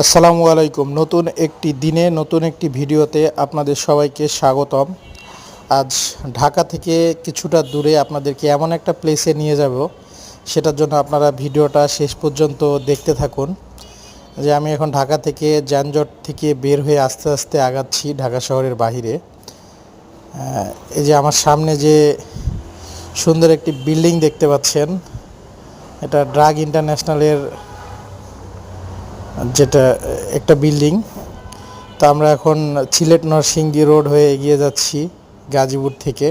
আসসালামু আলাইকুম। নতুন একটি দিনে নতুন একটি ভিডিওতে আপনাদের সবাইকে স্বাগতম। আজ ঢাকা থেকে কিছুটা দূরে আপনাদেরকে এমন একটা প্লেসে নিয়ে যাব, সেটার জন্য আপনারা ভিডিওটা শেষ পর্যন্ত দেখতে থাকুন। যে আমি এখন ঢাকা থেকে যানজট থেকে বের হয়ে আস্তে আস্তে আগাচ্ছি ঢাকা শহরের বাহিরে। এই যে আমার সামনে যে সুন্দর একটি বিল্ডিং দেখতে পাচ্ছেন, এটা ড্রাগ ইন্টারন্যাশনালের যেটা একটা বিল্ডিং। তো আমরা এখন সিলেট নরসিংদী রোড হয়ে এগিয়ে যাচ্ছি গাজীপুর থেকে।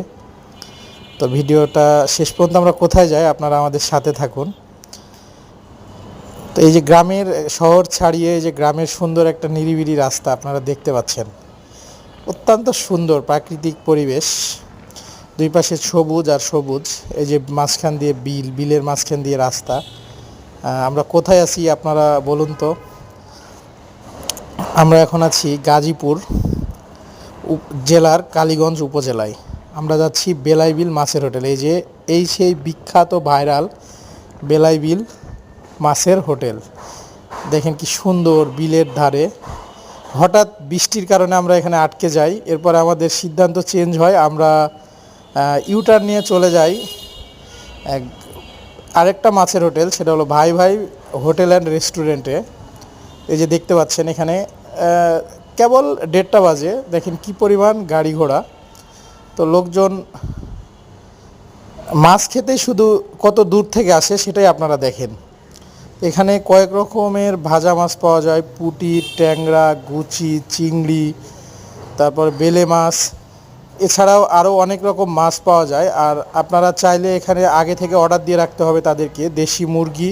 তো ভিডিওটা শেষ পর্যন্ত আমরা কোথায় যাই আপনারা আমাদের সাথে থাকুন। তো এই যে গ্রামের শহর ছাড়িয়ে এই যে গ্রামের সুন্দর একটা নিরিবিলি রাস্তা আপনারা দেখতে পাচ্ছেন, অত্যন্ত সুন্দর প্রাকৃতিক পরিবেশ, দুই পাশে সবুজ আর সবুজ। এই যে মাঝখান দিয়ে বিলের মাঝখান দিয়ে রাস্তা। আমরা কোথায় আছি আপনারা বলুন তো? আমরা এখন আছি গাজীপুর জেলার কালীগঞ্জ উপজেলায়। আমরা যাচ্ছি বেলাইবিল মাছের হোটেল। এই সেই বিখ্যাত ভাইরাল বেলাইবিল মাছের হোটেল। দেখেন কি সুন্দর বিলের ধারে। হঠাৎ বৃষ্টির কারণে আমরা এখানে আটকে যাই, এরপর আমাদের সিদ্ধান্ত চেঞ্জ হয়, আমরা ইউটার্ন নিয়ে চলে যাই আরেকটা মাছের হোটেল, সেটা হলো ভাই ভাই হোটেল অ্যান্ড রেস্টুরেন্টে। এই যে দেখতে পাচ্ছেন এখানে কেবল 1:30 বাজে, দেখেন কি পরিমাণ গাড়ি ঘোড়া। তো লোকজন মাছ খেতেই শুধু কত দূর থেকে আসে সেটাই আপনারা দেখেন। এখানে কয়েক রকমের ভাজা মাছ পাওয়া যায়, পুঁটি, ট্যাংরা, গুচি, চিংড়ি, তারপর বেলে মাছ, এছাড়াও আরও অনেক রকম মাছ পাওয়া যায়। আর আপনারা চাইলে এখানে আগে থেকে অর্ডার দিয়ে রাখতে হবে তাদেরকে। দেশি মুরগি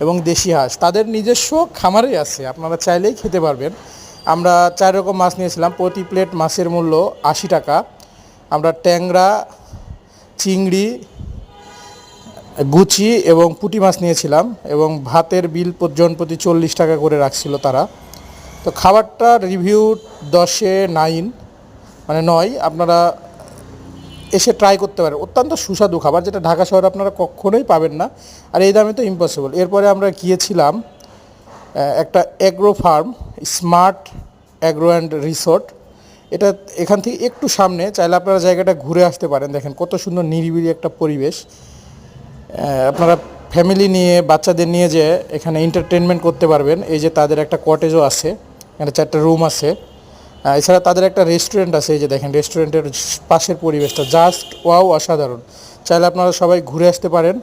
এবং দেশি হাঁস তাদের নিজস্ব খামারেই আছে, আপনারা চাইলেই খেতে পারবেন। আমরা 4 রকম মাছ নিয়েছিলাম, প্রতি প্লেট মাছের মূল্য 80 টাকা। আমরা ট্যাংরা, চিংড়ি, গুচি এবং পুঁটি মাছ নিয়েছিলাম, এবং ভাতের বিল জন প্রতি 40 টাকা করে রাখছিল তারা। তো খাবারটা রিভিউ 10-এ 9, মানে 9। আপনারা এসে ট্রাই করতে পারেন, অত্যন্ত সুস্বাদু খাবার, যেটা ঢাকা শহরে আপনারা কখনোই পাবেন না, আর এই দামে তো ইম্পসিবল। এরপরে আমরা গিয়েছিলাম একটা agro farm, smart agro and resort. এটা এখান থেকে একটু সামনে, চাইলে আপনারা জায়গাটা ঘুরে আসতে পারেন। দেখেন কত সুন্দর নিরিবিলি একটা পরিবেশ। আপনারা ফ্যামিলি নিয়ে বাচ্চাদের নিয়ে যেয়ে এখানে এন্টারটেনমেন্ট করতে পারবেন। এই যে তাদের একটা কটেজও আছে, এখানে 4টা রুম আছে। এছাড়া তাদের একটা রেস্টুরেন্ট আছে। এই যে দেখেন রেস্টুরেন্টের পাশের পরিবেশটা জাস্ট ওয়াও, অসাধারণ। চাইলে আপনারা সবাই ঘুরে আসতে পারেন।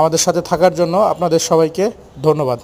আমাদের সাথে থাকার জন্য আপনাদের সবাইকে ধন্যবাদ।